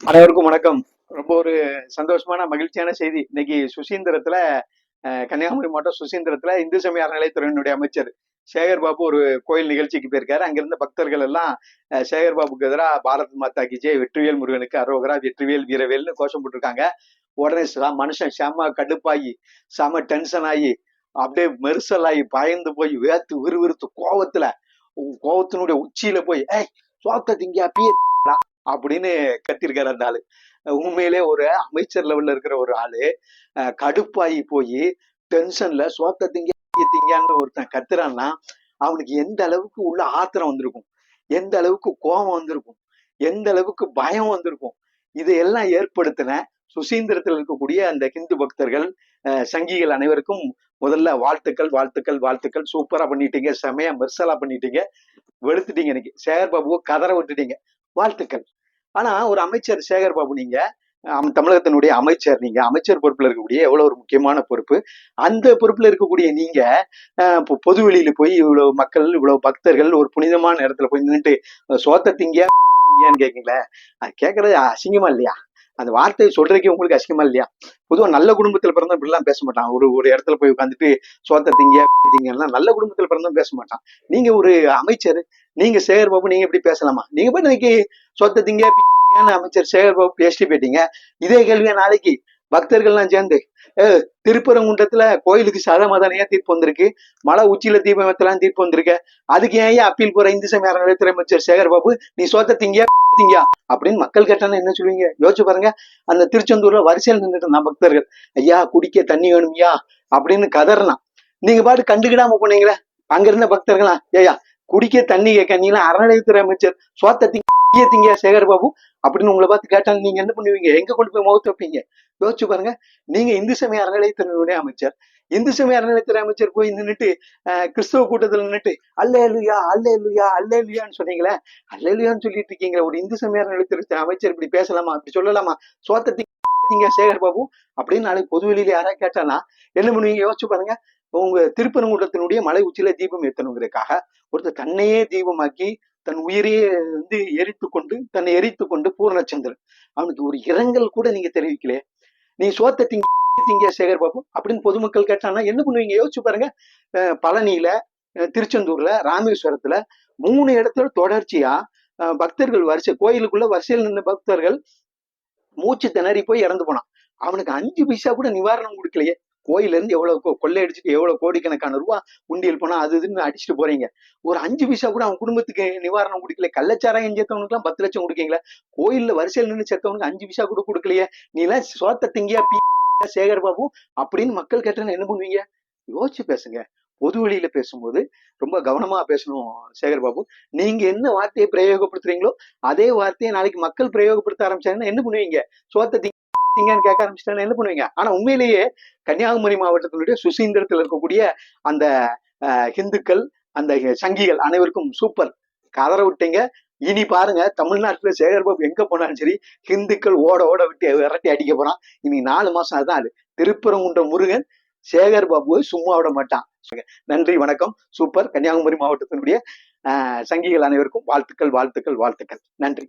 அனைவருக்கும் வணக்கம். ரொம்ப ஒரு சந்தோஷமான மகிழ்ச்சியான செய்தி. இன்னைக்கு சுசீந்திரத்துல கன்னியாகுமரி மாவட்டம் சுசீந்திரத்துல இந்து சமய அறநிலையத்துறையினுடைய அமைச்சர் சேகர் பாபு ஒரு கோயில் நிகழ்ச்சிக்கு போயிருக்காரு. அங்கிருந்த பக்தர்கள் எல்லாம் சேகர் பாபுக்கு எதிராக பாரத் மாதா கி ஜெய், வெற்றிவேல் முருகனுக்கு அரோகரா, வெற்றிவேல் வீரவேல்னு கோஷம் போட்டிருக்காங்க. உடனே மனுஷன் செம கடுப்பாகி செம டென்ஷன் ஆகி அப்படியே மெரிசல் ஆகி பயந்து போய் வேத்து விறுவிறுத்து கோவத்தினுடைய உச்சியில போய் சோத்த திங்கியா பிய அப்படின்னு கத்திருக்காரு அந்த ஆளு. உண்மையிலே ஒரு அமைச்சர் லெவல்ல இருக்கிற ஒரு ஆளு கடுப்பாகி போய் டென்ஷன்ல சோத்த திங்கான்னு ஒருத்தன் கத்துறான்னா அவனுக்கு எந்த அளவுக்கு உள்ள ஆத்திரம் வந்திருக்கும், எந்த அளவுக்கு கோபம் வந்திருக்கும், எந்த அளவுக்கு பயம் வந்திருக்கும். இதையெல்லாம் ஏற்படுத்தின சுசீந்திரத்தில் இருக்கக்கூடிய அந்த ஹிந்து பக்தர்கள் சங்கிகள் அனைவருக்கும் முதல்ல வாழ்த்துக்கள் வாழ்த்துக்கள் வாழ்த்துக்கள். சூப்பரா பண்ணிட்டீங்க, செமையா மெர்சலா பண்ணிட்டீங்க, வெளுத்துட்டீங்க. இன்னைக்கு சேகர் பாபுவை கதற விட்டுட்டீங்க, வாழ்த்துக்கள். ஆனா ஒரு அமைச்சர் சேகர் பாபு, நீங்க தமிழகத்தினுடைய அமைச்சர், நீங்க அமைச்சர் பொறுப்புல இருக்கக்கூடிய எவ்வளவு ஒரு முக்கியமான பொறுப்பு. அந்த பொறுப்புல இருக்கக்கூடிய நீங்க பொது வெளியில போய் இவ்வளவு மக்கள், இவ்வளவு பக்தர்கள் ஒரு புனிதமான இடத்துல போய் நின்றுட்டு சோத்த திங்கியான்னு கேட்கீங்களே, அது கேட்கறது அசிங்கமா இல்லையா? அந்த வார்த்தையை சொல்றதுக்கே உங்களுக்கு அசிங்கமா இல்லையா? பொதுவா நல்ல குடும்பத்துல பிறந்தா இப்படிலாம் பேச மாட்டான். ஒரு இடத்துல போய் உட்காந்துட்டு சோத்த திங்கியா நல்ல குடும்பத்துல பிறந்தும் பேச மாட்டான். நீங்க ஒரு அமைச்சர், நீங்க சேகர் பாபு, நீங்க எப்படி பேசலாமா? நீங்க போய் இன்னைக்கு சொத்த திங்க அமைச்சர் சேகர் பாபு பேசிட்டு போயிட்டீங்க. இதே கேள்வியா நாளைக்கு பக்தர்கள்லாம் சேர்ந்து திருப்பரங்குன்றத்துல கோயிலுக்கு சதமதனையா தீர்ப்பு வந்திருக்கு, மலை உச்சியில தீபம் ஏத்தலாம் தீர்ப்பு வந்திருக்கு, அதுக்கு ஏன் அப்பீல் போற இந்து சமய அறநிலையத்துறை அமைச்சர் சேகர் பாபு நீ சோத்த திங்கியா அப்படின்னு மக்கள் கேட்டான்னு என்ன சொல்லுவீங்க? யோசிச்சு பாருங்க. அந்த திருச்செந்தூர்ல வரிசையில் நின்றுட்டு இருந்தான் பக்தர்கள், ஐயா குடிக்க தண்ணி வேணும்யா அப்படின்னு கதறலாம். நீங்க பாட்டு கண்டுக்கிடாம போனீங்களே, அங்க இருந்த பக்தர்களா ஏயா குடிக்க தண்ணி கேட்க நீங்க அறநிலையத்துறை அமைச்சர் சோத்த திங்க சேகர் பாபு அப்படின்னு உங்களை பார்த்து கேட்டாங்க, நீங்க என்ன பண்ணுவீங்க? எங்க கொண்டு போய் முகத்து வைப்பீங்க? யோசிச்சு பாருங்க. நீங்க இந்து சமய அறநிலையத்துறையுடைய அமைச்சர், இந்து சமய அறநிலையத்துறை அமைச்சர் போய் நின்றுட்டு கிறிஸ்தவ கூட்டத்துல நின்றுட்டு அல்லேலுயா அல்லேலுயா அல்லேலுயான்னு சொன்னீங்களே, அல்லேலுயான்னு சொல்லிட்டு இருக்கீங்க. ஒரு இந்து சமய அறநிலையத்துறை அமைச்சர் இப்படி பேசலாமா, அப்படி சொல்லலாமா? சோத்த திங்க சேகர் பாபு அப்படின்னு நாளைக்கு பொதுவெளியில யாராவது கேட்டானா என்ன பண்ணுவீங்க? யோசிச்சு பாருங்க. உங்க திருப்பரங்குன்றத்தினுடைய மலை உச்சியில தீபம் ஏத்தணுங்கிறதுக்காக ஒருத்தர் தன்னையே தீபமாக்கி தன் உயிரையே தன்னை எரித்து கொண்டு பூர்ணச்சந்திரன், அவனுக்கு ஒரு இரங்கல் கூட நீங்க தெரிவிக்கலையே. நீ சோத்த திங்க சேகர் பாபு அப்படின்னு பொதுமக்கள் கேட்டானா என்ன பண்ணுவீங்க? யோசிச்சு பாருங்க. பழனியில, திருச்செந்தூர்ல, ராமேஸ்வரத்துல 3 இடத்துல தொடர்ச்சியா பக்தர்கள் வரிசை, கோயிலுக்குள்ள வரிசையில் நின்ற பக்தர்கள் மூச்சு திணறி போய் இறந்து போனான். அவனுக்கு 5 பைசா கூட நிவாரணம் கொடுக்கலையே. கோயில இருந்து எவ்வளவு கொள்ளை அடிச்சுட்டு எவ்வளவு கோடிக்கணக்கான ரூபா உண்டியல் போனா அது இதுன்னு அடிச்சுட்டு போறீங்க. ஒரு 5 பைசா கூட அவன் குடும்பத்துக்கு நிவாரணம் கொடுக்கல. கள்ளச்சாராயம் சேர்த்தவனுக்கு எல்லாம் 10 லட்சம் கொடுக்கீங்களா? கோயில்ல வரிசையில் நின்று சேர்த்தவனுக்கு 5 பைசா கூட கொடுக்கலையே. நீ எல்லாம் சோத்த திங்கியா சேகர் பாபு அப்படின்னு மக்கள் கேட்டேன்னு என்ன பண்ணுவீங்க? யோசிச்சு பேசுங்க. பொது வெளியில பேசும்போது ரொம்ப கவனமா பேசணும் சேகர் பாபு. நீங்க என்ன வார்த்தையை பிரயோகப்படுத்துறீங்களோ அதே வார்த்தையை நாளைக்கு மக்கள் பிரயோகப்படுத்த ஆரம்பிச்சாங்கன்னா என்ன பண்ணுவீங்க? சோத்த திங்கன்னு கேட்க ஆரம்பிச்சிட்டாங்கன்னா என்ன பண்ணுவீங்க? ஆனா உண்மையிலேயே கன்னியாகுமரி மாவட்டத்தினுடைய சுசீந்திரத்தில் இருக்கக்கூடிய அந்த ஹிந்துக்கள், அந்த சங்கிகள் அனைவருக்கும் சூப்பர், கதற விட்டீங்க. இனி பாருங்க, தமிழ்நாட்டுல சேகர் பாபு எங்க போனாலும் சரி ஹிந்துக்கள் ஓட ஓட விட்டு விரட்டி அடிக்க போறான். இனி 4 மாசம் அதுதான். அது திருப்பரங்குன்ற முருகன் சேகர் பாபுவை சும்மா விட மாட்டான். நன்றி, வணக்கம். சூப்பர். கன்னியாகுமரி மாவட்டத்தினுடைய சங்கிகள் அனைவருக்கும் வாழ்த்துக்கள் வாழ்த்துக்கள் வாழ்த்துக்கள். நன்றி.